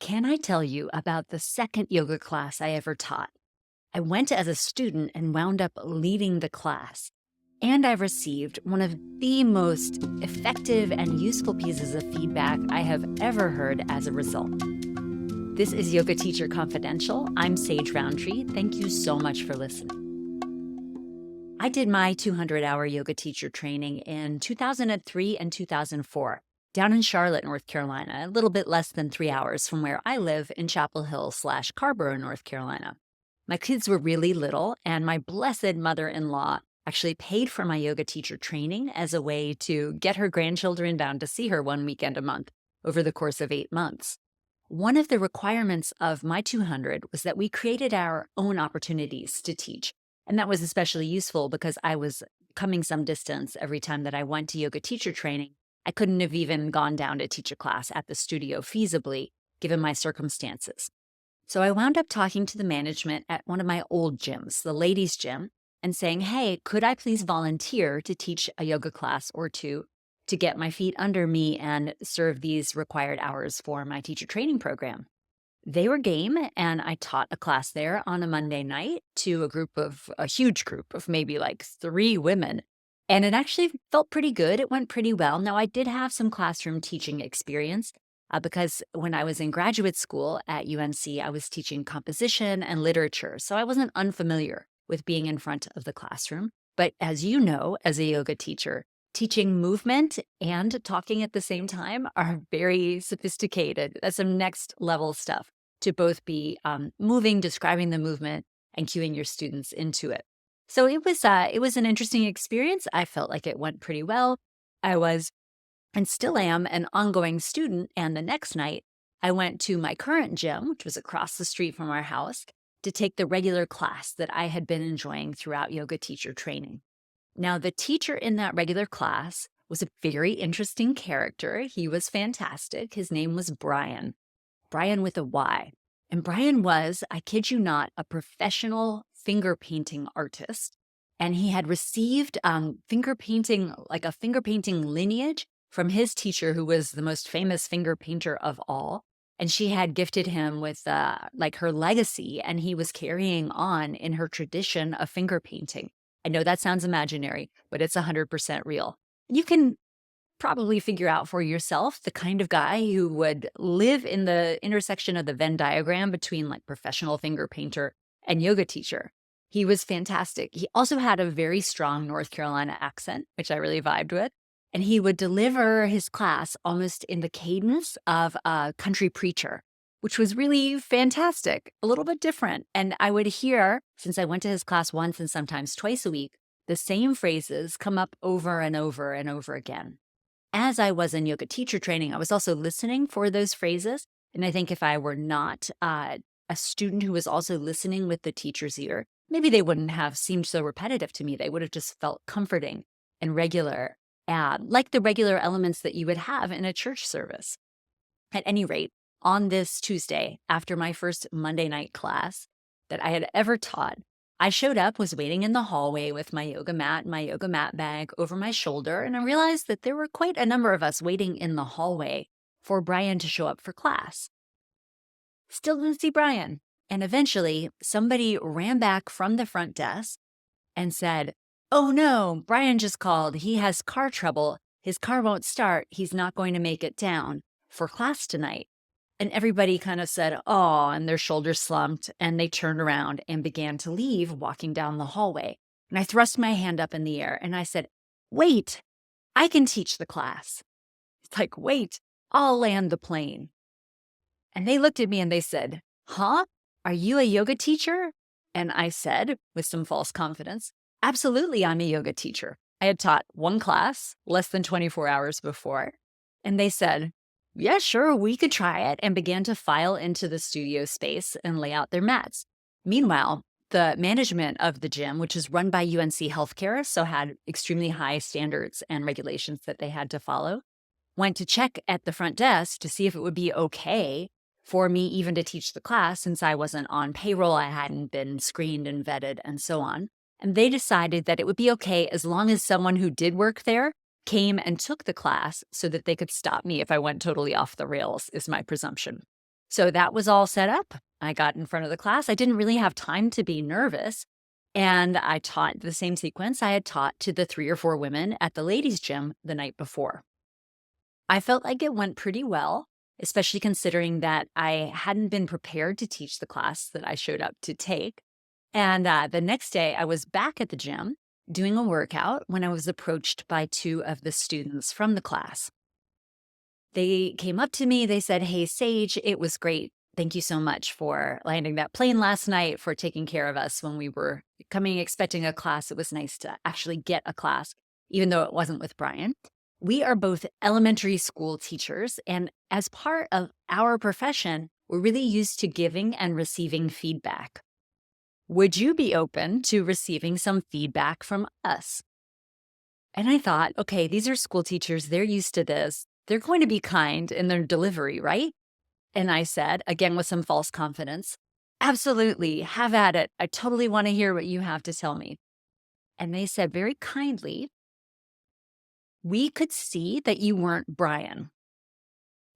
Can I tell you about the second yoga class I ever taught? I went as a student and wound up leading the class. And I received one of the most effective and useful pieces of feedback I have ever heard as a result. This is Yoga Teacher Confidential. I'm Sage Rountree. Thank you so much for listening. I did my 200-hour yoga teacher training in 2003 and 2004 down in Charlotte, North Carolina, a little bit less than 3 hours from where I live in Chapel Hill/Carborough, North Carolina. My kids were really little, and my blessed mother-in-law actually paid for my yoga teacher training as a way to get her grandchildren down to see her one weekend a month over the course of 8 months. One of the requirements of my 200 was that we created our own opportunities to teach. And that was especially useful because I was coming some distance every time that I went to yoga teacher training. I couldn't have even gone down to teach a class at the studio feasibly, given my circumstances. So I wound up talking to the management at one of my old gyms, the ladies' gym, and saying, hey, could I please volunteer to teach a yoga class or two to get my feet under me and serve these required hours for my teacher training program? They were game, and I taught a class there on a Monday night to a huge group of maybe like 3 women. And it actually felt pretty good. It went pretty well. Now, I did have some classroom teaching experience because when I was in graduate school at UNC, I was teaching composition and literature. So I wasn't unfamiliar with being in front of the classroom. But as you know, as a yoga teacher, teaching movement and talking at the same time are very sophisticated. That's some next level stuff to both be moving, describing the movement, and cueing your students into it. So it was an interesting experience. I felt like it went pretty well. I was and still am an ongoing student. And the next night, I went to my current gym, which was across the street from our house, to take the regular class that I had been enjoying throughout yoga teacher training. Now, the teacher in that regular class was a very interesting character. He was fantastic. His name was Brian with a Y. And Brian was, I kid you not, a professional finger painting artist. And he had received finger painting lineage from his teacher, who was the most famous finger painter of all. And she had gifted him with her legacy, and he was carrying on in her tradition of finger painting. I know that sounds imaginary, but it's 100% real. You can probably figure out for yourself the kind of guy who would live in the intersection of the Venn diagram between like professional finger painter and yoga teacher. He was fantastic. He also had a very strong North Carolina accent, which I really vibed with. And he would deliver his class almost in the cadence of a country preacher, which was really fantastic, a little bit different. And I would hear, since I went to his class once and sometimes twice a week, the same phrases come up over and over and over again. As I was in yoga teacher training, I was also listening for those phrases. And I think if I were not a student who was also listening with the teacher's ear, maybe they wouldn't have seemed so repetitive to me. They would have just felt comforting and regular, like the regular elements that you would have in a church service. At any rate, on this Tuesday, after my first Monday night class that I had ever taught, I showed up, was waiting in the hallway with my yoga mat bag over my shoulder, and I realized that there were quite a number of us waiting in the hallway for Brian to show up for class. Still didn't see Brian. And eventually, somebody ran back from the front desk and said, oh no, Brian just called. He has car trouble. His car won't start. He's not going to make it down for class tonight. And everybody kind of said, oh, and their shoulders slumped, and they turned around and began to leave, walking down the hallway. And I thrust my hand up in the air and I said, wait, I can teach the class. It's like, wait, I'll land the plane. And they looked at me and they said, huh? Are you a yoga teacher? And I said, with some false confidence, absolutely, I'm a yoga teacher. I had taught one class less than 24 hours before. And they said, yeah, sure, we could try it, and began to file into the studio space and lay out their mats. Meanwhile, the management of the gym, which is run by UNC Healthcare, so had extremely high standards and regulations that they had to follow, went to check at the front desk to see if it would be okay for me even to teach the class since I wasn't on payroll, I hadn't been screened and vetted and so on. And they decided that it would be okay as long as someone who did work there came and took the class so that they could stop me if I went totally off the rails, is my presumption. So that was all set up. I got in front of the class. I didn't really have time to be nervous. And I taught the same sequence I had taught to the 3 or 4 women at the ladies' gym the night before. I felt like it went pretty well, especially considering that I hadn't been prepared to teach the class that I showed up to take. And the next day, I was back at the gym doing a workout when I was approached by 2 of the students from the class. They came up to me. They said, "Hey, Sage, it was great. Thank you so much for landing that plane last night, for taking care of us when we were coming expecting a class. It was nice to actually get a class, even though it wasn't with Brian. We are both elementary school teachers, and as part of our profession, we're really used to giving and receiving feedback. Would you be open to receiving some feedback from us?" And I thought, okay, these are school teachers. They're used to this. They're going to be kind in their delivery, right? And I said, again, with some false confidence, "Absolutely, have at it. I totally want to hear what you have to tell me." And they said very kindly, "We could see that you weren't Brian,"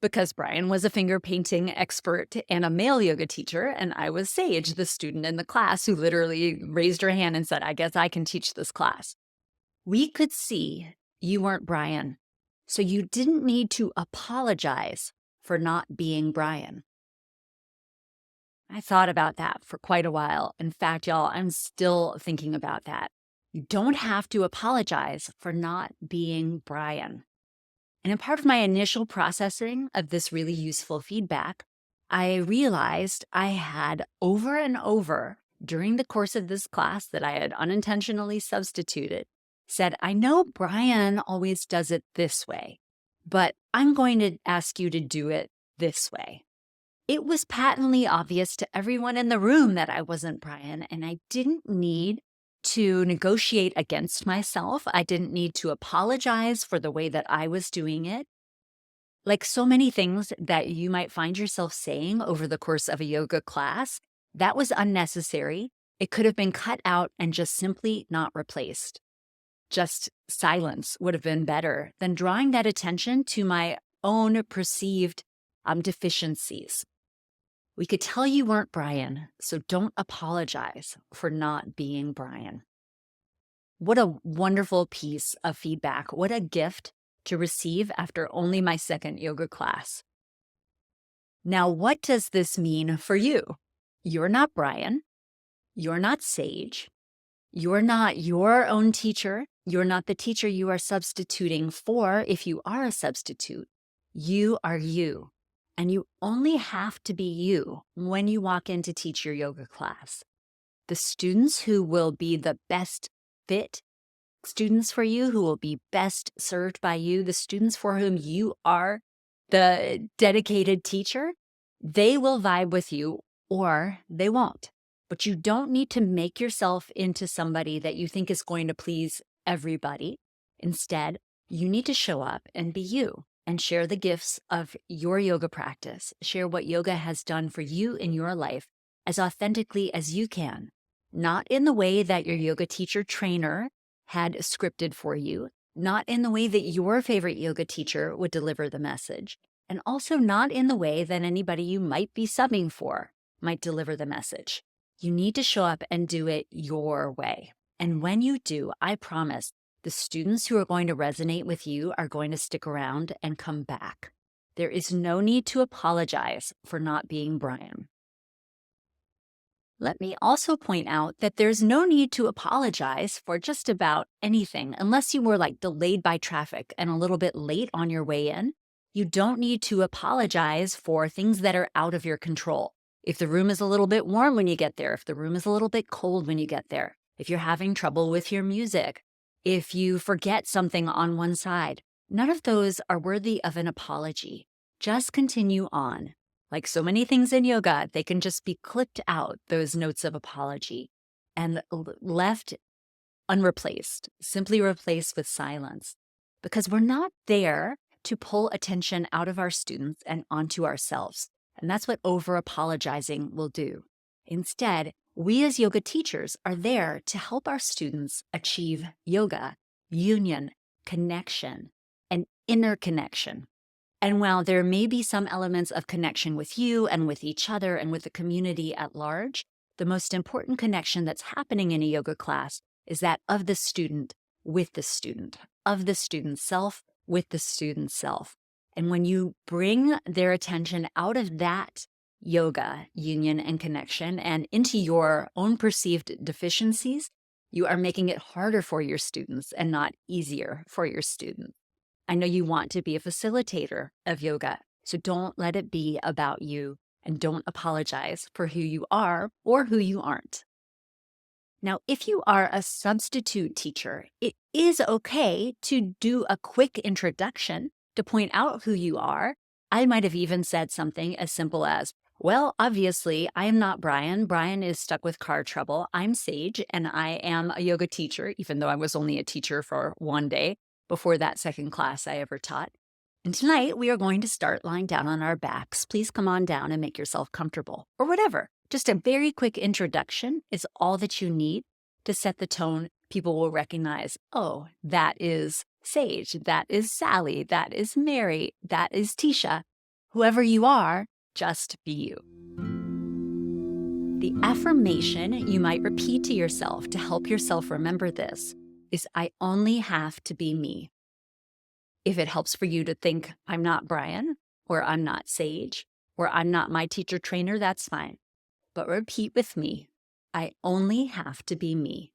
because Brian was a finger painting expert and a male yoga teacher, and I was Sage, the student in the class who literally raised her hand and said, "I guess I can teach this class." "We could see you weren't Brian, so you didn't need to apologize for not being Brian." I thought about that for quite a while. In fact, y'all, I'm still thinking about that. You don't have to apologize for not being Brian. And in part of my initial processing of this really useful feedback, I realized I had over and over during the course of this class that I had unintentionally substituted said, "I know Brian always does it this way, but I'm going to ask you to do it this way." It was patently obvious to everyone in the room that I wasn't Brian, and I didn't need to negotiate against myself. I didn't need to apologize for the way that I was doing it. Like so many things that you might find yourself saying over the course of a yoga class, that was unnecessary. It could have been cut out and just simply not replaced. Just silence would have been better than drawing that attention to my own perceived deficiencies. We could tell you weren't Brian, so don't apologize for not being Brian. What a wonderful piece of feedback. What a gift to receive after only my second yoga class. Now, what does this mean for you? You're not Brian. You're not Sage. You're not your own teacher. You're not the teacher you are substituting for if you are a substitute. You are you. And you only have to be you when you walk in to teach your yoga class. The students who will be the best fit students for you, who will be best served by you, the students for whom you are the dedicated teacher, they will vibe with you or they won't. But you don't need to make yourself into somebody that you think is going to please everybody. Instead, you need to show up and be you and share the gifts of your yoga practice. Share what yoga has done for you in your life as authentically as you can, not in the way that your yoga teacher trainer had scripted for you, not in the way that your favorite yoga teacher would deliver the message, and also not in the way that anybody you might be subbing for might deliver the message. You need to show up and do it your way. And when you do, I promise, the students who are going to resonate with you are going to stick around and come back. There is no need to apologize for not being Brian. Let me also point out that there's no need to apologize for just about anything unless you were like delayed by traffic and a little bit late on your way in. You don't need to apologize for things that are out of your control. If the room is a little bit warm when you get there, if the room is a little bit cold when you get there, if you're having trouble with your music, if you forget something on one side, none of those are worthy of an apology. Just continue on. Like so many things in yoga, they can just be clipped out, those notes of apology, and left unreplaced, simply replaced with silence. Because we're not there to pull attention out of our students and onto ourselves. And that's what over-apologizing will do. Instead, we as yoga teachers are there to help our students achieve yoga, union, connection, and inner connection. And while there may be some elements of connection with you and with each other and with the community at large, the most important connection that's happening in a yoga class is that of the student with the student, of the student self with the student self. And when you bring their attention out of that yoga union and connection and into your own perceived deficiencies, you are making it harder for your students and not easier for your students. I know you want to be a facilitator of yoga, so don't let it be about you and don't apologize for who you are or who you aren't. Now, if you are a substitute teacher, it is okay to do a quick introduction to point out who you are. I might have even said something as simple as, well, obviously, I am not Brian. Brian is stuck with car trouble. I'm Sage, and I am a yoga teacher, even though I was only a teacher for one day before that second class I ever taught. And tonight, we are going to start lying down on our backs. Please come on down and make yourself comfortable, or whatever. Just a very quick introduction is all that you need to set the tone. People will recognize, oh, that is Sage, that is Sally, that is Mary, that is Tisha. Whoever you are, just be you. The affirmation you might repeat to yourself to help yourself remember this is, I only have to be me. If it helps for you to think, I'm not Brian, or I'm not Sage, or I'm not my teacher trainer, that's fine. But repeat with me, I only have to be me.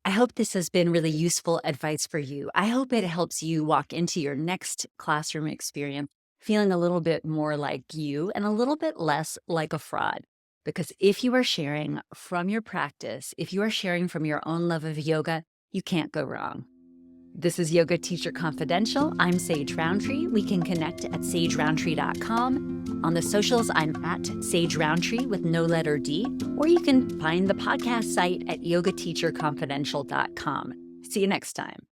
I hope this has been really useful advice for you. I hope it helps you walk into your next classroom experience feeling a little bit more like you and a little bit less like a fraud. Because if you are sharing from your practice, if you are sharing from your own love of yoga, you can't go wrong. This is Yoga Teacher Confidential. I'm Sage Rountree. We can connect at sagerountree.com. On the socials, I'm at Sage Rountree with no letter D, or you can find the podcast site at yogateacherconfidential.com. See you next time.